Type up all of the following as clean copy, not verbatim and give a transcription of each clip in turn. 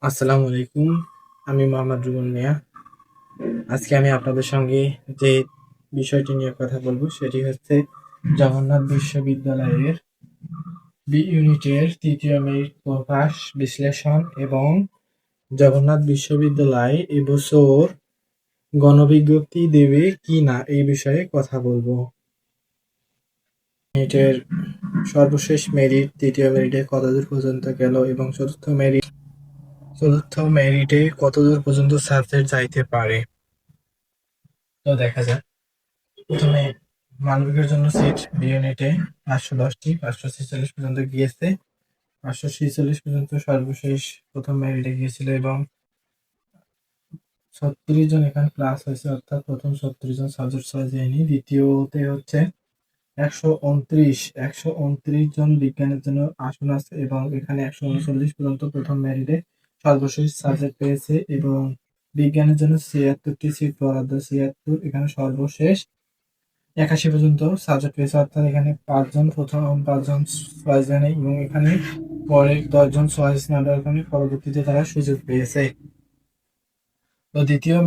আসসালামু আলাইকুম। আমি মোহাম্মদ রুবেল মিয়া। আজকে আমি আপনাদের সঙ্গে যে বিষয়টি নিয়ে কথা বলব সেটি হচ্ছে জগন্নাথ বিশ্ববিদ্যালয়ের বি ইউনিটের তৃতীয় মেরিট প্রকাশ বিশ্লেষণ এবং জগন্নাথ বিশ্ববিদ্যালয় এবছর গণবিজ্ঞপ্তি দেবে কি না এই বিষয়ে কথা বলবো। মেরিটের সর্বশেষ মেরিট তৃতীয় মেরিটে কতদূর পর্যন্ত গেল এবং চতুর্থ মেরিটে কতদূর পর্যন্ত সাবজেক্ট যাইতে পারে। তো দেখা যাক। প্রথমে মানবিকের জন্য সিট বি ইউনিটে 510টি, 546 পর্যন্ত গিয়েছে। 546 পর্যন্ত সর্বশেষ প্রথম মেরিটে গিয়েছিল এবং 36 জন এখানে ক্লাস হয়েছে, অর্থাৎ প্রথম 36 জন সাবজেক্ট চয়েস যায়নি। দ্বিতীয়তে হচ্ছে 129 জন বিজ্ঞানের জন্য আসন আছে এবং এখানে 139 পর্যন্ত প্রথম মেরিটে সর্বশেষ সাবজেক্ট পেয়েছে এবং বিজ্ঞানের জন্য 76টি সিট বরাদ্দ, 76 এখানে সর্বশেষ 81 পর্যন্ত সাবজেক্ট পেয়েছে, অর্থাৎ এখানে 5 জন প্রথম এবং 5 জন চয়েস দেয়নি এবং এখানে পরে 10 জন চয়েস না দেওয়ার কারণে পরবর্তীতে তারা সুযোগ পেয়েছে। তো দ্বিতীয়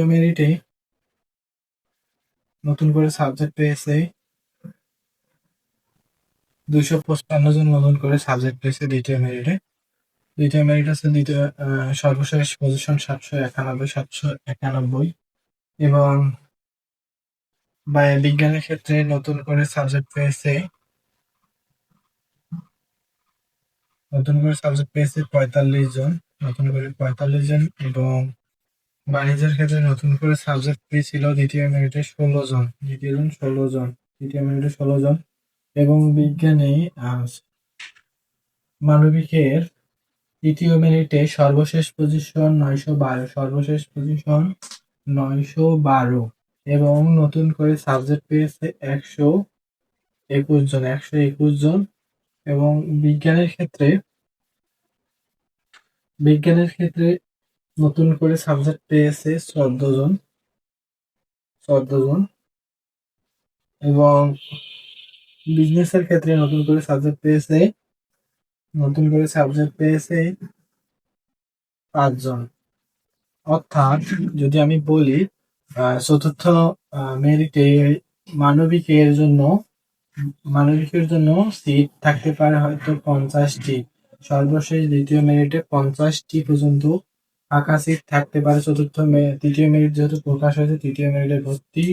মেরিটে নতুন করে সাবজেক্ট পেয়েছে 255 জন নতুন করে সাবজেক্ট পেয়েছে দ্বিতীয় মেরিটে। দ্বিতীয় মেরিট আছে সর্বশেষ পজিশন 791 এবং বিজ্ঞানের ক্ষেত্রে নতুন করে সাবজেক্ট পেয়েছে 45 জন, নতুন করে 45 জন এবং বাণিজ্যের ক্ষেত্রে নতুন করে সাবজেক্ট পেয়েছিল দ্বিতীয় মেরিটে 16 জন, তৃতীয় মেরিটে 16 জন এবং বিজ্ঞানে মানবিকের তৃতীয় মেরিটে সর্বশেষ পজিশন 912 এবং নতুন করে সাবজেক্ট পেয়েছে 121 জন এবং বিজ্ঞানের ক্ষেত্রে নতুন করে সাবজেক্ট পেয়েছে 14 জন এবং বিজনেসের ক্ষেত্রে নতুন করে সাবজেক্ট পেয়েছে 5 জন। অর্থাৎ যদি আমি বলি চতুর্থ মেরিটে মানবিকের জন্য সিট থাকতে পারে হয়তো 50টি, সর্বশেষ দ্বিতীয় মেরিটে 50টি পর্যন্ত ফাঁকা সিট থাকতে পারে। তৃতীয় মেরিট যেহেতু প্রকাশ হয়েছে, তৃতীয় মেরিটে ভর্তি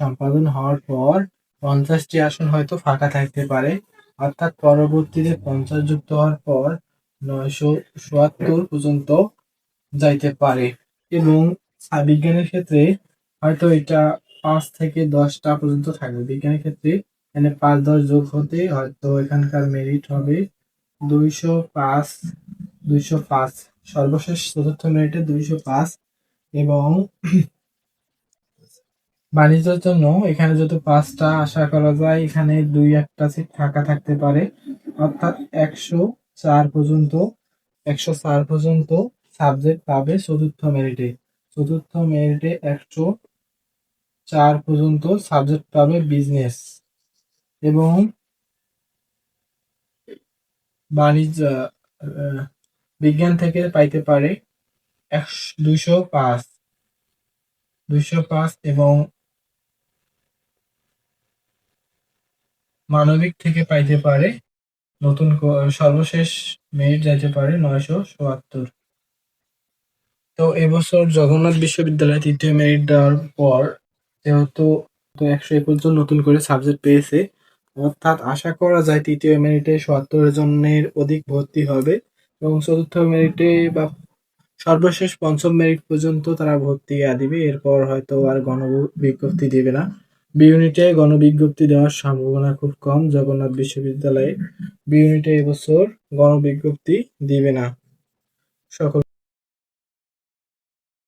সম্পাদন হওয়ার পর 50টি আসন হয়তো ফাঁকা থাকতে পারে, অর্থাৎ পরবর্তীতে 50 যুক্ত হওয়ার পর 977 পর্যন্ত যাইতে পারে এবং বিজ্ঞানের ক্ষেত্রে হয়তো এটা 5 থেকে 10টা পর্যন্ত থাকবে। বিজ্ঞানের ক্ষেত্রে এখানে 5-10 যোগ হতে হয়তো এখানকার মেরিট হবে 205, সর্বশেষ চতুর্থ মেরিটে 205 এবং বাণিজ্যের জন্য এখানে যদি 5টা আশা করা যায়, এখানে 2-1টা সিট ফাঁকা থাকতে পারে, অর্থাৎ 104 পর্যন্ত সাবজেক্ট পাবে চতুর্থ মেরিটে 104 পর্যন্ত সাবজেক্ট পাবে বিজনেস এবং বাণিজ্য। বিজ্ঞান থেকে পাইতে পারে 205 এবং মানবিক থেকে পাইতে পারে নতুন সর্বশেষ মেরিট যাইতে পারে 977। তো এবছর জগন্নাথ বিশ্ববিদ্যালয়ে তৃতীয় মেরিট দেওয়ার পর যেহেতু 121 জন নতুন করে সাবজেক্ট পেয়েছে, অর্থাৎ আশা করা যায় তৃতীয় মেরিটে 77 জনের অধিক ভর্তি হবে এবং চতুর্থ মেরিটে বা সর্বশেষ পঞ্চম মেরিট পর্যন্ত তারা ভর্তি দিবে, এরপর হয়তো আর গণবিজ্ঞপ্তি দিবে না। বি ইউনিটে গণবিজ্ঞপ্তি দেওয়ার সম্ভাবনা খুব কম। জগন্নাথ বিশ্ববিদ্যালয়ে বি ইউনিটে এবছর গণবিজ্ঞপ্তি দিবে না। সকল